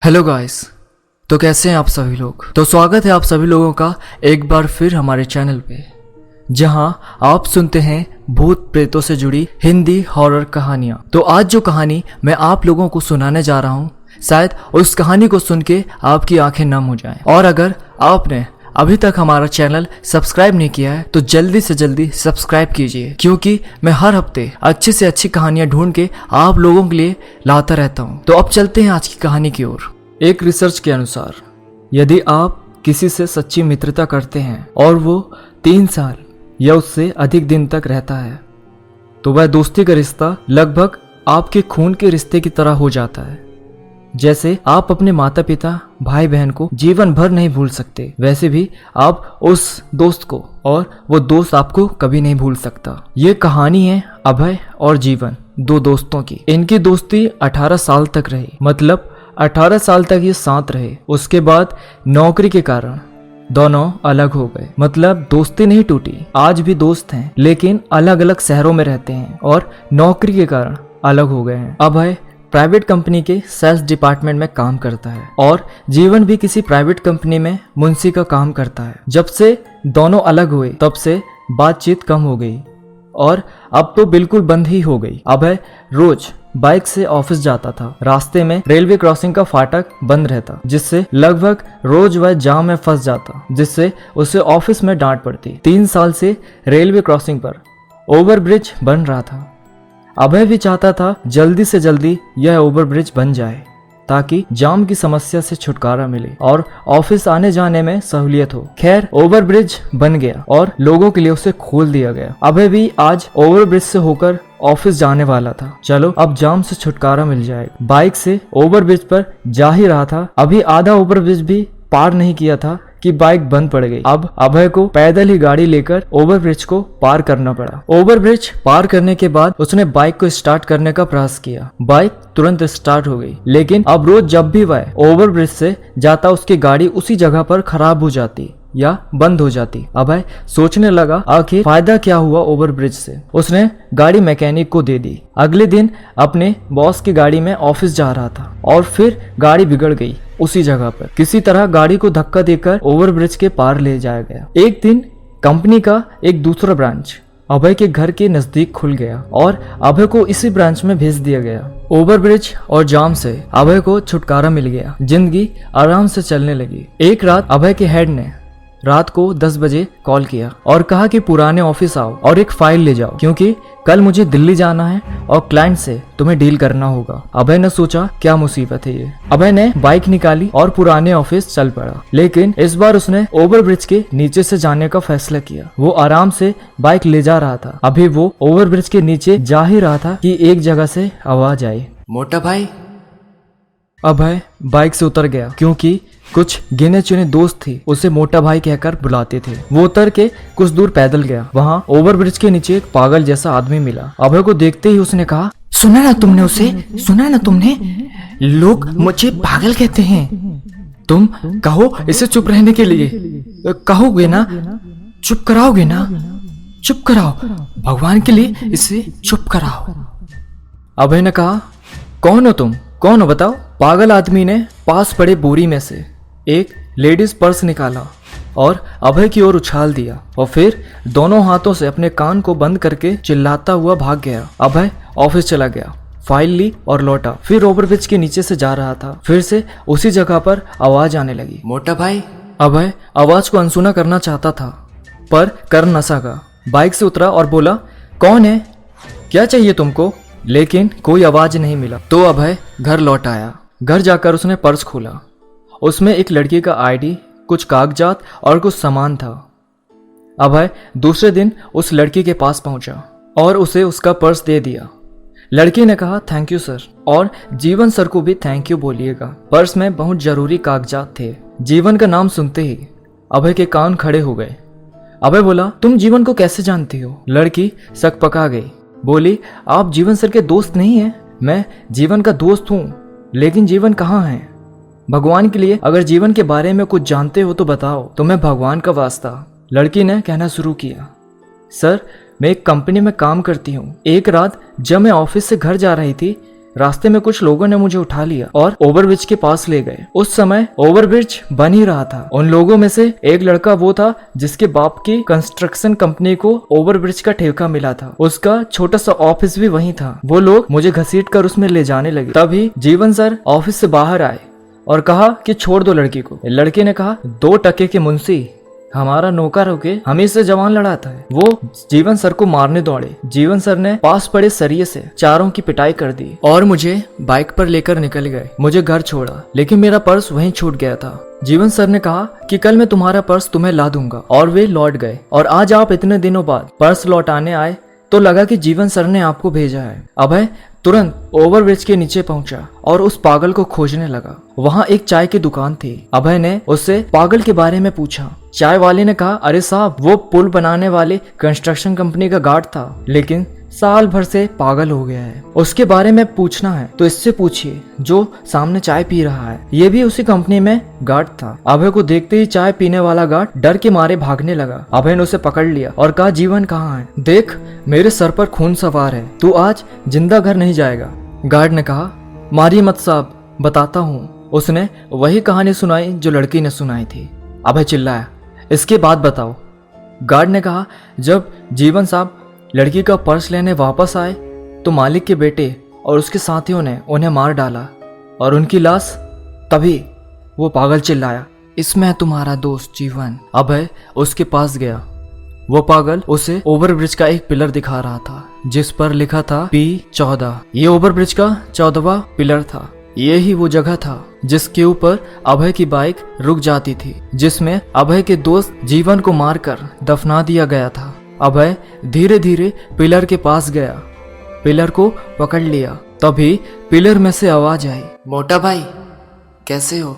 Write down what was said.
Hello guys. तो कैसे हैं आप सभी लोग। तो स्वागत है आप सभी लोगों का एक बार फिर हमारे चैनल पे, जहां आप सुनते हैं भूत प्रेतों से जुड़ी हिंदी हॉरर कहानियां। तो आज जो कहानी मैं आप लोगों को सुनाने जा रहा हूं, शायद उस कहानी को सुन के आपकी आंखें नम हो जाएं। और अगर आपने अभी तक हमारा चैनल सब्सक्राइब नहीं किया है तो जल्दी से जल्दी सब्सक्राइब कीजिए, क्योंकि मैं हर हफ्ते अच्छी से अच्छी कहानियां ढूंढ के आप लोगों के लिए लाता रहता हूं। तो अब चलते हैं आज की कहानी की ओर। एक रिसर्च के अनुसार यदि आप किसी से सच्ची मित्रता करते हैं और वो 3 साल या उससे अधिक दिन तक रहता है, तो वह दोस्ती का रिश्ता लगभग आपके खून के रिश्ते की तरह हो जाता है। जैसे आप अपने माता पिता भाई बहन को जीवन भर नहीं भूल सकते, वैसे भी आप उस दोस्त को और वो दोस्त आपको कभी नहीं भूल सकता। ये कहानी है अभय और जीवन, 2 दोस्तों की। इनकी दोस्ती 18 साल तक रही, मतलब 18 साल तक ये साथ रहे। उसके बाद नौकरी के कारण दोनों अलग हो गए, मतलब दोस्ती नहीं टूटी, आज भी दोस्त हैं लेकिन अलग अलग शहरों में रहते हैं और नौकरी के कारण अलग हो गए हैं। अभय प्राइवेट कंपनी के सेल्स डिपार्टमेंट में काम करता है और जीवन भी किसी प्राइवेट कंपनी में मुंशी का काम करता है। जब से दोनों अलग हुए तब से बातचीत कम हो गई और अब तो बिल्कुल बंद ही हो गई। अभय रोज बाइक से ऑफिस जाता था। रास्ते में रेलवे क्रॉसिंग का फाटक बंद रहता, जिससे लगभग रोज वह जाम में फंस जाता, जिससे उसे ऑफिस में डांट पड़ती। 3 साल से रेलवे क्रॉसिंग पर ओवरब्रिज बन रहा था। अभय भी चाहता था जल्दी से जल्दी यह ओवरब्रिज बन जाए ताकि जाम की समस्या से छुटकारा मिले और ऑफिस आने जाने में सहूलियत हो। खैर, ओवरब्रिज बन गया और लोगों के लिए उसे खोल दिया गया। अभय भी आज ओवरब्रिज से होकर ऑफिस जाने वाला था। चलो अब जाम से छुटकारा मिल जाएगा। बाइक से ओवरब्रिज पर जा ही रहा था, अभी आधा ओवरब्रिज भी पार नहीं किया था कि बाइक बंद पड़ गई। अब अभय को पैदल ही गाड़ी लेकर ओवरब्रिज को पार करना पड़ा। ओवरब्रिज पार करने के बाद उसने बाइक को स्टार्ट करने का प्रयास किया। बाइक तुरंत स्टार्ट हो गई, लेकिन अब रोज जब भी वह ओवरब्रिज से जाता उसकी गाड़ी उसी जगह पर खराब हो जाती या बंद हो जाती। अभय सोचने लगा आखिर फायदा क्या हुआ ओवरब्रिज से। उसने गाड़ी मैकेनिक को दे दी। अगले दिन अपने बॉस की गाड़ी में ऑफिस जा रहा था और फिर गाड़ी बिगड़ गई उसी जगह पर। किसी तरह गाड़ी को धक्का देकर ओवरब्रिज के पार ले जाया गया। एक दिन कंपनी का एक दूसरा ब्रांच अभय के घर के नजदीक खुल गया और अभय को इसी ब्रांच में भेज दिया गया। ओवरब्रिज और जाम से अभय को छुटकारा मिल गया। जिंदगी आराम से चलने लगी। एक रात अभय के हेड ने रात को 10 बजे कॉल किया और कहा कि पुराने ऑफिस आओ और एक फाइल ले जाओ, क्योंकि कल मुझे दिल्ली जाना है और क्लाइंट से तुम्हें डील करना होगा। अभय ने सोचा क्या मुसीबत है ये। अभय ने बाइक निकाली और पुराने ऑफिस चल पड़ा, लेकिन इस बार उसने ओवरब्रिज के नीचे से जाने का फैसला किया। वो आराम से बाइक ले जा रहा था। अभी वो ओवरब्रिज के नीचे जा ही रहा था कि एक जगह से आवाज आई, मोटा भाई। अभय बाइक से उतर गया, क्योंकि कुछ गिने चुने दोस्त थे उसे मोटा भाई कहकर बुलाते थे। वो उतर के कुछ दूर पैदल गया। वहाँ ओवरब्रिज के नीचे एक पागल जैसा आदमी मिला। अभय को देखते ही उसने कहा, सुना ना तुमने उसे, सुना ना तुमने, लोग मुझे पागल कहते हैं। तुम कहो इसे चुप रहने के लिए, कहोगे ना, चुप कराओगे ना, चुप कराओ, भगवान के लिए इसे चुप कराओ। अभय ने कहा, कौन हो तुम, कौन हो बताओ। पागल आदमी ने पास पड़े बोरी में से एक लेडीज पर्स निकाला और अभय की ओर उछाल दिया और फिर दोनों हाथों से अपने कान को बंद करके चिल्लाता हुआ भाग गया। अभय ऑफिस चला गया, फाइल ली और लौटा। फिर ओवरब्रिज के नीचे से जा रहा था। फिर से उसी जगह पर आवाज आने लगी, मोटा भाई। अभय आवाज को अनसुना करना चाहता था पर कर न सका। बाइक से उतरा और बोला, कौन है, क्या चाहिए तुमको। लेकिन कोई आवाज नहीं मिला। तो अभय घर लौट आया। घर जाकर उसने पर्स खोला। उसमें एक लड़की का आईडी, कुछ कागजात और कुछ सामान था। अभय दूसरे दिन उस लड़की के पास पहुंचा और उसे उसका पर्स दे दिया। लड़की ने कहा, थैंक यू सर, और जीवन सर को भी थैंक यू बोलिएगा। पर्स में बहुत जरूरी कागजात थे। जीवन का नाम सुनते ही अभय के कान खड़े हो गए। अभय बोला, तुम जीवन को कैसे जानती हो। लड़की सकपका गई, बोली, आप जीवन सर के दोस्त नहीं हैं। मैं जीवन का दोस्त हूँ, लेकिन जीवन कहाँ है। भगवान के लिए अगर जीवन के बारे में कुछ जानते हो तो बताओ, तुम्हें भगवान का वास्ता। लड़की ने कहना शुरू किया, सर मैं एक कंपनी में काम करती हूँ। एक रात जब मैं ऑफिस से घर जा रही थी रास्ते में कुछ लोगों ने मुझे उठा लिया और ओवरब्रिज के पास ले गए। उस समय ओवरब्रिज बन ही रहा था। उन लोगों में से एक लड़का वो था जिसके बाप की कंस्ट्रक्शन कंपनी को ओवरब्रिज का ठेका मिला था। उसका छोटा सा ऑफिस भी वहीं था। वो लोग मुझे घसीट कर उसमें ले जाने लगे। तभी जीवन सर ऑफिस से बाहर आए और कहा कि छोड़ दो लड़की को। लड़के ने कहा, 2 टके के मुंशी हमारा नौकर होके हमें से जवान लड़ाता है। वो जीवन सर को मारने दौड़े। जीवन सर ने पास पड़े सरिये से चारों की पिटाई कर दी और मुझे बाइक पर लेकर निकल गए। मुझे घर छोड़ा, लेकिन मेरा पर्स वहीं छूट गया था। जीवन सर ने कहा कि कल मैं तुम्हारा पर्स तुम्हें ला दूंगा, और वे लौट गए। और आज आप इतने दिनों बाद पर्स लौटाने आए तो लगा कि जीवन सर ने आपको भेजा है। अभय तुरंत ओवरब्रिज के नीचे पहुंचा और उस पागल को खोजने लगा। वहां एक चाय की दुकान थी। अभय ने उससे पागल के बारे में पूछा। चाय वाले ने कहा, अरे साहब, वो पुल बनाने वाले कंस्ट्रक्शन कंपनी का गार्ड था, लेकिन साल भर से पागल हो गया है। उसके बारे में पूछना है तो इससे पूछिए जो सामने चाय पी रहा है। ये भी उसी कंपनी में गार्ड था। अभय को देखते ही चाय पीने वाला गार्ड डर के मारे भागने लगा। अभय ने उसे पकड़ लिया और कहा, जीवन कहाँ है? देख, मेरे सर पर खून सवार है, तू आज जिंदा घर नहीं जाएगा। गार्ड ने कहा, मारिए मत साहब, बताता हूँ। उसने वही कहानी सुनाई जो लड़की ने सुनाई थी। अभय चिल्लाया, इसके बाद बताओ। गार्ड ने कहा, जब जीवन साहब लड़की का पर्स लेने वापस आए तो मालिक के बेटे और उसके साथियों ने उन्हें मार डाला और उनकी लाश। तभी वो पागल चिल्लाया, इसमें तुम्हारा दोस्त जीवन। अभय उसके पास गया। वो पागल उसे ओवरब्रिज का एक पिलर दिखा रहा था जिस पर लिखा था P14। ये ओवरब्रिज का 14वां पिलर था। यही वो जगह था जिसके ऊपर अभय की बाइक रुक जाती थी, जिसमें अभय के दोस्त जीवन को मारकर दफना दिया गया था। अभय धीरे धीरे पिलर के पास गया, पिलर को पकड़ लिया। तभी पिलर में से आवाज आई, मोटा भाई कैसे हो?